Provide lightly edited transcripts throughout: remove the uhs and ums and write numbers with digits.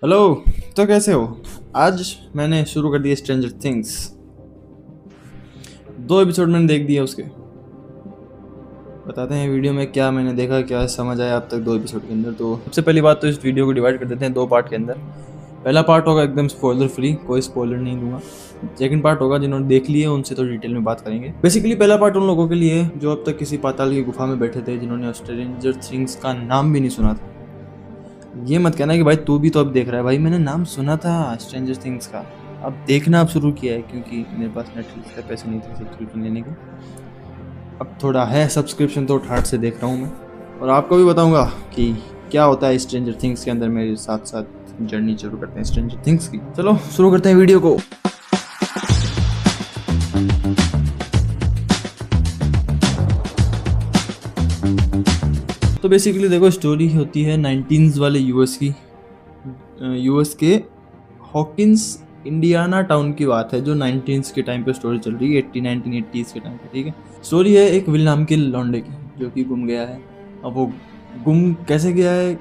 Hello. तो कैसे हो? आज मैंने शुरू कर दिया स्ट्रेंजर थिंग्स। 2 एपिसोड मैंने देख दिए उसके। बताते हैं वीडियो में क्या मैंने देखा, क्या समझ आया अब तक 2 एपिसोड के अंदर। तो सबसे पहली बात तो इस वीडियो को डिवाइड कर देते हैं 2 पार्ट के अंदर। पहला पार्ट होगा एकदम स्पॉइलर फ्री, कोई स्पॉइलर नहीं दूंगा। सेकंड पार्ट होगा जिन्होंने देख लिए उनसे तो डिटेल में बात करेंगे। बेसिकली पहला पार्ट उन लोगों के लिए जो अब तक किसी पाताल की गुफा में बैठे थे, जिन्होंने स्ट्रेंजर थिंग्स का नाम भी नहीं सुना था। ये मत कहना कि भाई तू भी तो अब देख रहा है। भाई मैंने नाम सुना था स्ट्रेंजर थिंग्स का, अब देखना अब शुरू किया है क्योंकि मेरे पास नेटफ्लिक्स का पैसे नहीं थे सब्सक्रिप्शन लेने के। अब थोड़ा है सब्सक्रिप्शन तो ठाट से देख रहा हूँ मैं, और आपको भी बताऊंगा कि क्या होता है स्ट्रेंजर थिंग्स के अंदर। मेरे साथ साथ जर्नी शुरू करते हैं स्ट्रेंजर थिंग्स की। चलो शुरू करते हैं वीडियो को। तो बेसिकली देखो, स्टोरी होती है 19s वाले यूएस की। यूएस के हॉकिंस इंडियाना टाउन की बात है, जो 19s के टाइम पे स्टोरी चल रही है, 1980s के टाइम पे। ठीक है, स्टोरी है एक विल नाम के लौंडे की जो कि गुम गया है। अब वो गुम कैसे गया है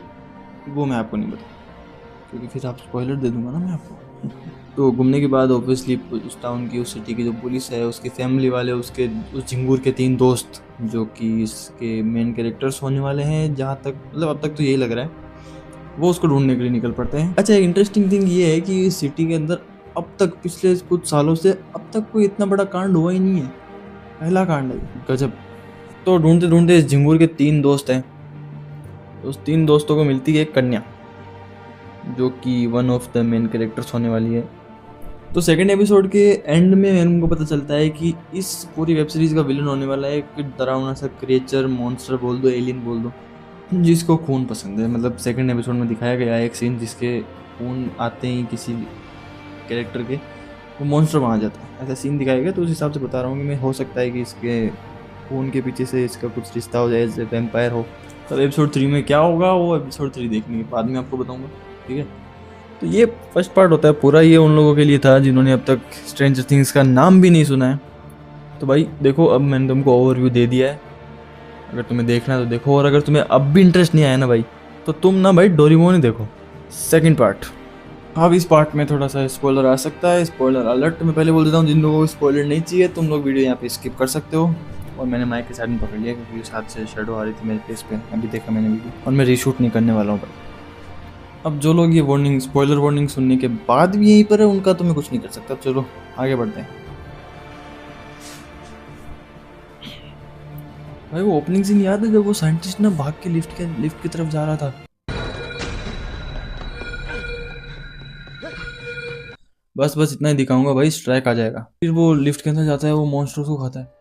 वो मैं आपको नहीं बता, क्योंकि फिर आप स्पॉइलर दे दूंगा ना मैं आपको। तो घूमने के बाद ऑब्वियसली उस टाउन की, उस सिटी की जो पुलिस है, उसकी फैमिली वाले, उसके उस झिंगूर के 3 दोस्त जो कि इसके मेन कैरेक्टर्स होने वाले हैं, जहाँ तक मतलब अब तक तो यही लग रहा है, वो उसको ढूंढने के लिए निकल पड़ते हैं। अच्छा, एक इंटरेस्टिंग थिंग ये है कि इस सिटी के अंदर अब तक पिछले कुछ सालों से अब तक कोई इतना बड़ा कांड हुआ ही नहीं है। पहला कांड है, गजब। तो ढूंढते ढूंढते इस झिंगूर के 3 दोस्त हैं। उस 3 दोस्तों को मिलती है एक कन्या जो कि one of the main characters होने वाली है। तो सेकंड एपिसोड के एंड में उनको पता चलता है कि इस पूरी वेब सीरीज का विलन होने वाला है एक डरावना सा क्रिएचर, मॉन्स्टर बोल दो, एलियन बोल दो, जिसको खून पसंद है। मतलब सेकंड एपिसोड में दिखाया गया है एक सीन जिसके खून आते ही किसी कैरेक्टर के, वो मॉन्स्टर वहाँ जाता है, ऐसा सीन दिखाया गया। तो उस हिसाब से बता रहा हूँ कि मैं, हो सकता है कि इसके खून के पीछे से इसका कुछ रिश्ता हो जाए, जैसे वेम्पायर हो। तब एपिसोड 3 में क्या होगा वो एपिसोड 3 देखने के बाद में आपको बताऊँगा। ठीक है, तो ये फर्स्ट पार्ट होता है पूरा। ये उन लोगों के लिए था जिन्होंने अब तक स्ट्रेंजर थिंग्स का नाम भी नहीं सुना है। तो भाई देखो, अब मैंने तुमको ओवरव्यू दे दिया है, अगर तुम्हें देखना है तो देखो। और अगर तुम्हें अब भी इंटरेस्ट नहीं आया ना भाई, तो तुम ना भाई डोरेमोन ही देखो सेकंड पार्ट। अब इस पार्ट में थोड़ा सा स्पॉइलर आ सकता है, स्पॉइलर अलर्ट मैं पहले बोल देता हूँ। जिन लोगों को स्पॉइलर नहीं चाहिए तुम लोग वीडियो यहाँ पे स्किप कर सकते हो। और मैंने माइक के साइड में पकड़ लिया क्योंकि उस हाथ से शेडो आ रही थी मेरे फेस पे, अभी देखा मैंने वीडियो, और मैं रीशूट नहीं करने वाला हूँ भाई। अब जो लोग ये वार्निंग, स्पॉइलर वार्निंग सुनने के बाद भी यहीं पर है, उनका तो मैं कुछ नहीं कर सकता। चलो आगे बढ़ते हैं। भाई वो ओपनिंग सीन याद है जब वो साइंटिस्ट ना भाग के लिफ्ट की तरफ जा रहा था? बस इतना ही दिखाऊंगा भाई, स्ट्राइक आ जाएगा। फिर वो लिफ्ट के अंदर जाता है, वो मॉन्स्टर को खाता है।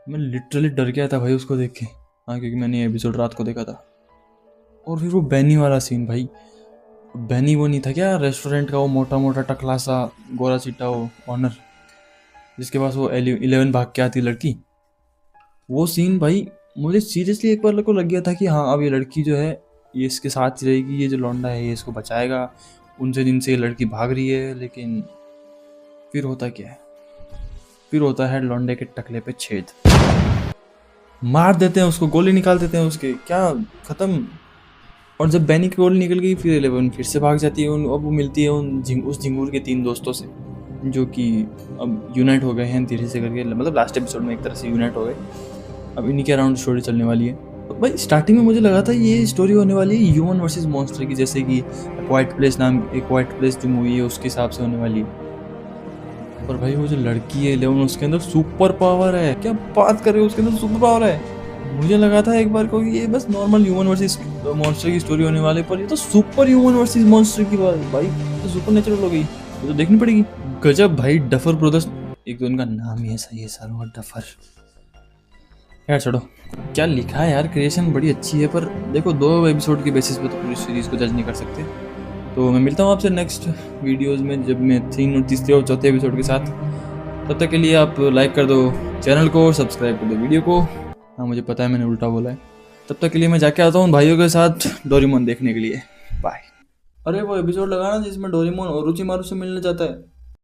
मैं लिटरली डर गया था भाई उसको देख के। हाँ, क्योंकि मैंने ये एपिसोड रात को देखा था। और फिर वो बैनी वाला सीन भाई, बैनी वो नहीं था क्या रेस्टोरेंट का, वो मोटा मोटा टकला सा गोरा चिट्टा वो ऑनर, जिसके पास वो 11 भाग के आती लड़की। वो सीन भाई मुझे सीरियसली एक बार को लग गया था कि हाँ, अब ये लड़की जो है ये इसके साथ ही रहेगी, ये जो लौंडा है ये इसको बचाएगा। उनसे दिन से ये लड़की भाग रही है, लेकिन फिर होता क्या है, फिर होता है लौंडे के टकले पे छेद, मार देते हैं उसको, गोली निकाल देते हैं उसके, क्या खत्म। और जब बैनी की गोली निकल गई फिर 11 फिर से भाग जाती है। अब वो मिलती है उस झिंगूर के 3 दोस्तों से, जो कि अब यूनाइट हो गए हैं धीरे से करके। मतलब लास्ट एपिसोड में एक तरह से यूनाइट हो गए। अब इन्हीं के अराउंड स्टोरी चलने वाली है। तो भाई स्टार्टिंग में मुझे लगा था ये स्टोरी होने वाली है ह्यूमन वर्सेस मॉन्स्टर की, जैसे कि क्वाइट प्लेस नाम, एक क्वाइट प्लेस जो मूवी है उसके हिसाब से होने वाली है। पर भाई वो जो लड़की है 11, उसके अंदर सुपर पावर है। क्या बात कर रहे हो, उसके अंदर सुपर पावर है। मुझे लगा था एक बार को ये बस नॉर्मल ह्यूमन वर्सेस मॉन्स्टर की स्टोरी होने वाले, पर ये तो सुपर ह्यूमन वर्सेस मॉन्स्टर की बात भाई, तो सुपर नेचुरल हो गई। ये तो देखनी पड़ेगी। गजब भाई, डफर ब्रदर्स, एक तो इनका नाम ही ऐसा ही है सालों का, डफर। यार छोड़ो, क्या लिखा है यार, क्रिएशन बड़ी अच्छी है, पर देखो 2 एपिसोड के बेसिस पे तो पूरी सीरीज को जज नहीं कर सकते। तो मैं मिलता हूँ आपसे नेक्स्ट वीडियोस में, जब मैं 3 और तीसरे और चौथे एपिसोड के साथ। तब तक के लिए आप लाइक कर दो चैनल को, सब्सक्राइब कर दो वीडियो को। हाँ मुझे पता है मैंने उल्टा बोला है। तब तक के लिए मैं जाके आता हूँ भाइयों के साथ डोरेमोन देखने के लिए। बाय। अरे वो एपिसोड लगाना जिसमें डोरेमोन ओरोचिमारू से मिलने जाता है।